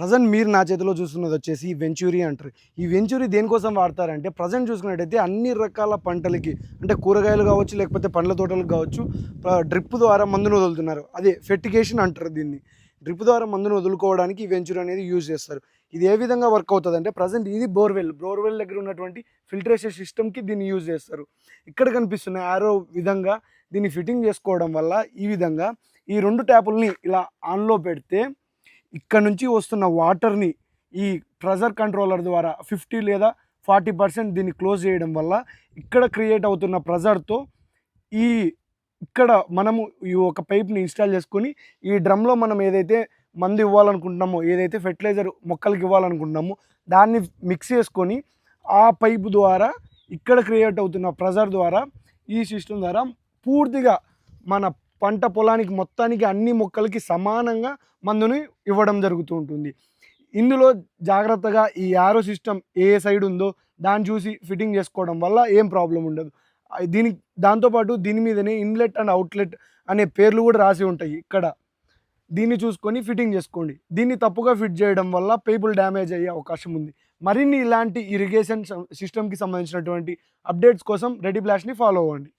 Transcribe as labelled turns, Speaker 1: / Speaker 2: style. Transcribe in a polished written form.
Speaker 1: Present మీరు నా చేతిలో చూస్తున్నది వచ్చేసి వెంచూరీ అంటారు. ఈ వెంచూరీ దేనికోసం వాడతారంటే ప్రజెంట్ చూసుకున్నట్టయితే అన్ని రకాల పంటలకి అంటే కూరగాయలు కావచ్చు, లేకపోతే పండ్ల తోటలకు కావచ్చు డ్రిప్ ద్వారా మందును వదులుతున్నారు. అదే ఫెర్టిగేషన్ అంటారు దీన్ని. డ్రిప్ ద్వారా మందును వదులుకోవడానికి ఈ వెంచూరీ అనేది యూజ్ చేస్తారు. ఇది ఏ విధంగా వర్క్ అవుతుందంటే ప్రజెంట్ ఇది బోర్వెల్ దగ్గర ఉన్నటువంటి ఫిల్టరేషన్ సిస్టమ్కి దీన్ని యూజ్ చేస్తారు. ఇక్కడ కనిపిస్తున్న యారో విధంగా దీన్ని ఫిట్టింగ్ చేసుకోవడం వల్ల ఈ విధంగా ఈ 2 ట్యాపుల్ని ఇలా ఆన్లో పెడితే ఇక్కడ నుంచి వస్తున్న వాటర్ని ఈ ప్రెజర్ కంట్రోలర్ ద్వారా 50 లేదా 40% దీన్ని క్లోజ్ చేయడం వల్ల ఇక్కడ క్రియేట్ అవుతున్న ప్రెజర్తో ఈ ఇక్కడ మనము ఈ ఒక పైప్ని ఇన్స్టాల్ చేసుకొని ఈ డ్రమ్లో మనం ఏదైతే మందు ఇవ్వాలనుకుంటున్నామో, ఏదైతే ఫెర్టిలైజర్ మొక్కలకి ఇవ్వాలనుకుంటున్నామో దాన్ని మిక్స్ చేసుకొని ఆ పైపు ద్వారా ఇక్కడ క్రియేట్ అవుతున్న ప్రెజర్ ద్వారా ఈ సిస్టమ్ ద్వారా పూర్తిగా మన పంట పొలానికి మొత్తానికి అన్ని మొక్కలకి సమానంగా మందుని ఇవ్వడం జరుగుతూ ఉంటుంది. ఇందులో జాగ్రత్తగా ఈ యారో సిస్టమ్ ఏ సైడ్ ఉందో దాన్ని చూసి ఫిట్టింగ్ చేసుకోవడం వల్ల ఏం ప్రాబ్లం ఉండదు. దీనికి దాంతోపాటు దీని మీదనే ఇన్లెట్ అండ్ అవుట్లెట్ అనే పేర్లు కూడా రాసి ఉంటాయి. ఇక్కడ దీన్ని చూసుకొని ఫిట్టింగ్ చేసుకోండి. దీన్ని తప్పుగా ఫిట్ చేయడం వల్ల పైపులు డ్యామేజ్ అయ్యే అవకాశం ఉంది. మరిన్ని ఇలాంటి ఇరిగేషన్ సిస్టమ్కి సంబంధించినటువంటి అప్డేట్స్ కోసం రెడీ ఫ్లాష్ని ఫాలో అవ్వండి.